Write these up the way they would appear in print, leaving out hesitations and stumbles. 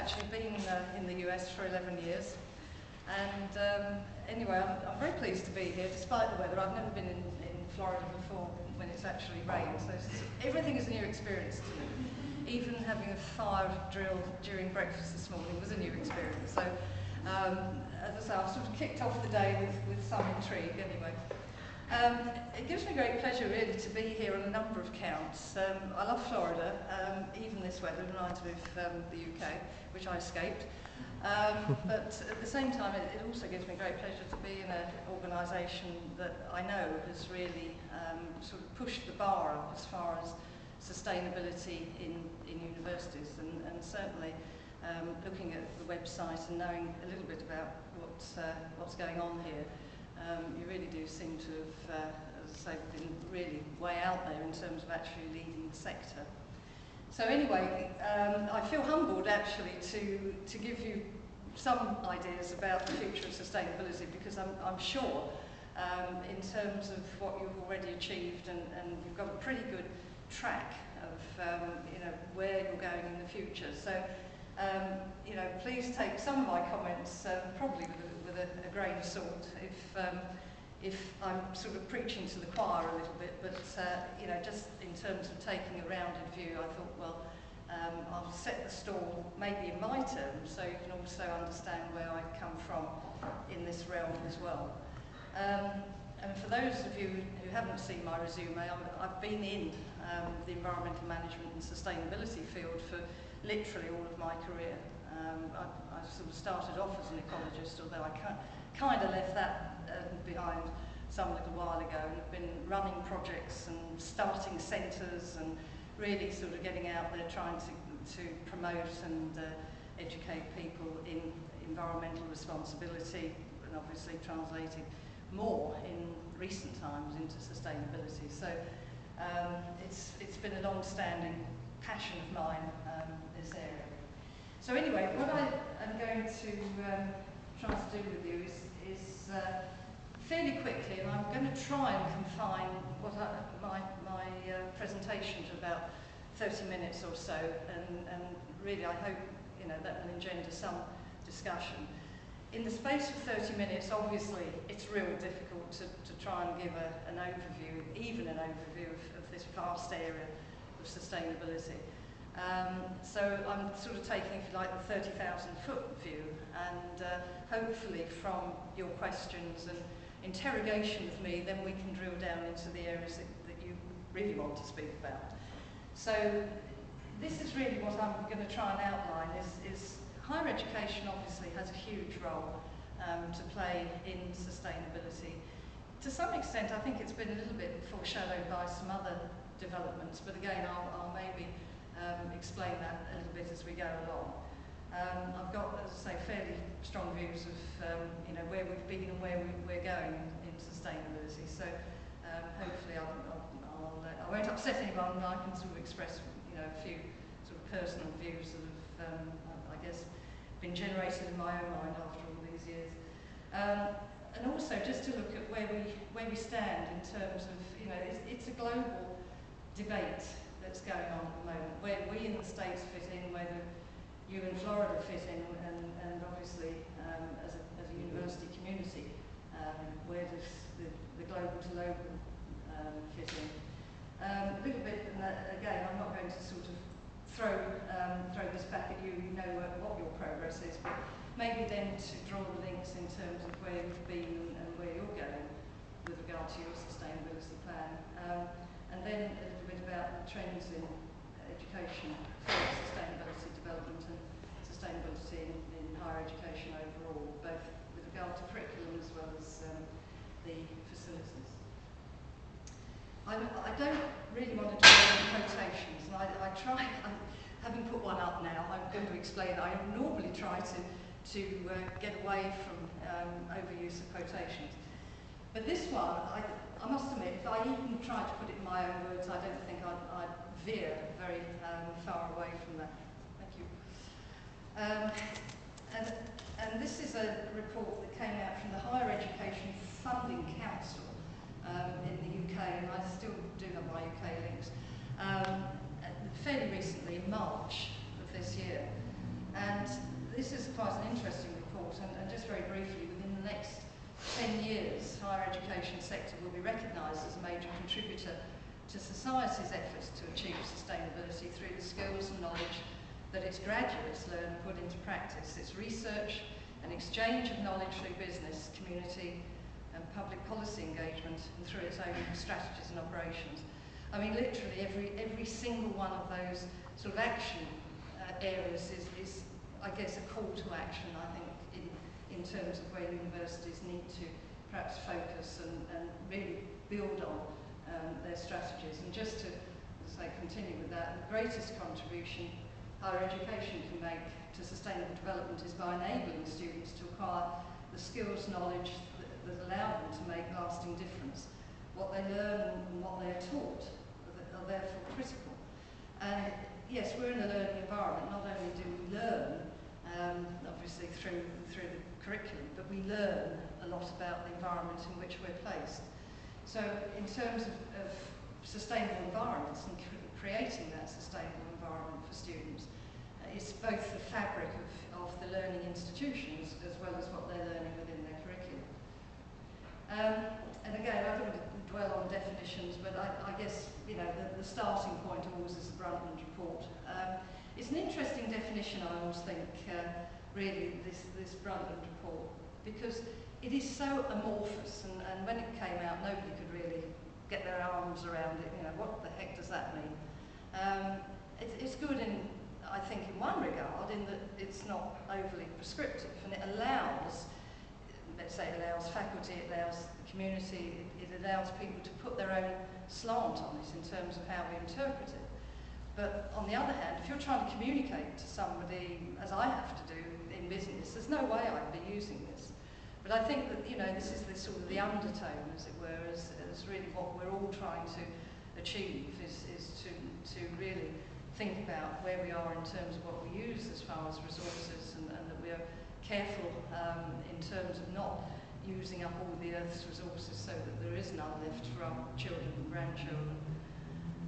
actually been in the US for 11 years. And anyway, I'm very pleased to be here, despite the weather. I've never been in Florida before when it's actually rained, so everything is a new experience to me. Even having a fire drill during breakfast this morning was a new experience. So, as I say, I've sort of kicked off the day with some intrigue anyway. It gives me great pleasure really to be here on a number of counts. I love Florida, even this weather reminds me of the UK, which I escaped. But at the same time, it also gives me great pleasure to be in an organisation that I know has really sort of pushed the bar up as far as sustainability in universities, and certainly looking at the website and knowing a little bit about what's going on here, you really do seem to have, as I say, been really way out there in terms of actually leading the sector. So anyway, I feel humbled actually to give you some ideas about the future of sustainability, because I'm sure in terms of what you've already achieved, and you've got a pretty good track of where you're going in the future. So please take some of my comments probably with a grain of salt if I'm sort of preaching to the choir a little bit, but just in terms of taking a rounded view, I thought, well, I'll set the stall maybe in my terms, so you can also understand where I come from in this realm as well. And for those of you who haven't seen my resume, I've been in the environmental management and sustainability field for literally all of my career. I sort of started off as an ecologist, although I kind of left that behind some little while ago, and have been running projects and starting centres and really sort of getting out there trying to promote and educate people in environmental responsibility, and obviously translating more in recent times into sustainability. So it's been a long-standing passion of mine, this area. So anyway, what I am going to try to do with you is fairly quickly, and I'm going to try and confine my presentation to about 30 minutes or so, and really I hope that will engender some discussion. In the space of 30 minutes, obviously, it's real difficult to try and give an overview, even an overview of this vast area of sustainability. So I'm sort of taking, if you like, the 30,000-foot view, and hopefully from your questions and interrogation of me, then we can drill down into the areas that you really want to speak about. So this is really what I'm going to try and outline, is higher education obviously has a huge role to play in sustainability. To some extent, I think it's been a little bit foreshadowed by some other developments, but again, I'll maybe explain that a little bit as we go along. I've got, as I say, fairly strong views of where we've been and where we're going in sustainability. So hopefully I won't upset anyone, and I can sort of express a few sort of personal views that have, I guess, been generated in my own mind after all these years. And also just to look at where we stand in terms of, it's a global debate that's going on at the moment, where we in the States fit in, whether you in Florida fit in, and obviously as a university community, where does the global to local fit in? A little bit, and again, I'm not going to sort of throw this back at you. You know what your progress is, but maybe then to draw the links in terms of where you've been and where you're going with regard to your sustainability plan, and then a little bit about the trends in education, sustainability development, and sustainability in higher education overall, both with regard to curriculum as well as the facilities. I don't really want to do any quotations, and I try, having put one up now, I'm going to explain. I normally try to get away from overuse of quotations. But this one, I must admit, if I even tried to put it in my own words, I don't think I'd veer very far away from that. Thank you. And this is a report that came out from the Higher Education Funding Council in the UK, and I still do have my UK links, fairly recently, in March of this year. And And this is quite an interesting report, and just very briefly, within the next 10 years, higher education sector will be recognised as a major contributor to society's efforts to achieve sustainability through the skills and knowledge that its graduates learn and put into practice, its research and exchange of knowledge through business, community and public policy engagement, and through its own strategies and operations. I mean, literally every single one of those sort of action areas is, I guess, a call to action, I think, in terms of where universities need to perhaps focus and really build on their strategies. And just to, as I say, continue with that, the greatest contribution higher education can make to sustainable development is by enabling students to acquire the skills, knowledge that allow them to make lasting difference. What they learn and what they are taught are therefore critical. And yes, we're in a learning environment. Not only do we learn, obviously through the curriculum, but we learn a lot about the environment in which we're placed. So in terms of sustainable environments and creating that sustainable environment for students, it's both the fabric of the learning institutions as well as what they're learning within their curriculum. And again, I don't want to dwell on definitions, but I guess, you know, the starting point always is the Brundtland report. It's an interesting definition, I always think, really, this Brundtland report, because it is so amorphous, and when it came out, nobody could really get their arms around it. You know, what the heck does that mean? It's good in, I think, in one regard, in that it's not overly prescriptive, and it allows, let's say, it allows faculty, it allows the community, it allows people to put their own slant on it in terms of how we interpret it. But on the other hand, if you're trying to communicate to somebody, as I have to do in business, there's no way I'd be using this. But I think that, you know, this is the sort of the undertone, as it were, as really what we're all trying to achieve is to really think about where we are in terms of what we use as far as resources, and that we are careful in terms of not using up all the Earth's resources so that there is none left for our children and grandchildren.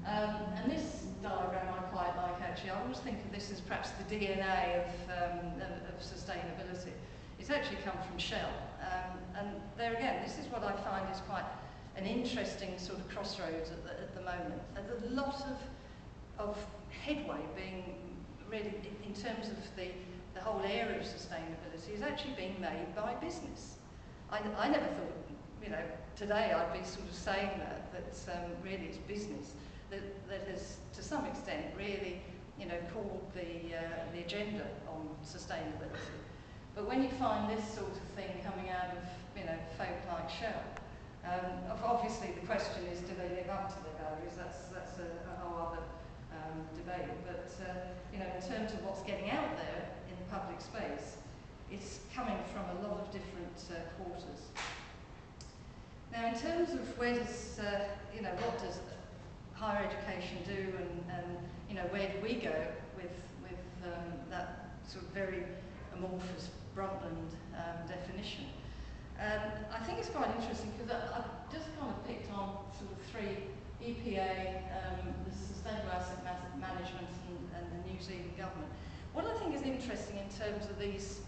And this diagram I quite like, actually. I always think of this as perhaps the DNA of sustainability. It's actually come from Shell. And there again, this is what I find is quite an interesting sort of crossroads at the moment. And a lot of headway being really, in terms of the whole area of sustainability, is actually being made by business. I never thought, you know, today I'd be sort of saying that really it's business that has, to some extent, really, you know, called the agenda on sustainability. But when you find this sort of thing coming out of, you know, folk like Shell, obviously the question is, do they live up to their values? That's a whole other debate. But you know, in terms of what's getting out there in the public space, it's coming from a lot of different quarters. Now, in terms of where does, you know, what does higher education do, and you know, where do we go with that sort of very amorphous Brundtland definition? I think it's quite interesting because I've just kind of picked on sort of three: EPA, the Sustainable Asset Management, and the New Zealand government. What I think is interesting in terms of these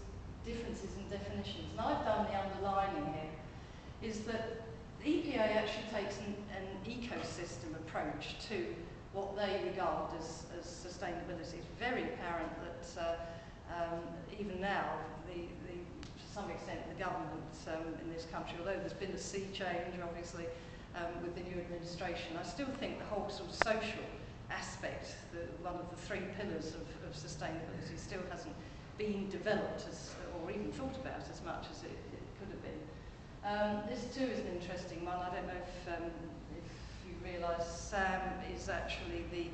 differences in definitions, and I've done the underlining here, is that the EPA actually takes an ecosystem approach to what they regard as sustainability. It's very apparent that even now, to some extent, the government in this country, although there's been a sea change, obviously, with the new administration, I still think the whole sort of social aspect, one of the three pillars of sustainability, still hasn't been developed or even thought about as much as it could have been. This too is an interesting one. I don't know if you realise SAM is actually the,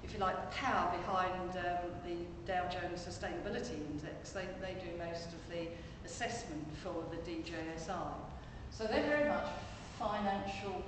if you like, the power behind the Dow Jones Sustainability Index. They do most of the assessment for the DJSI. So they're very much financial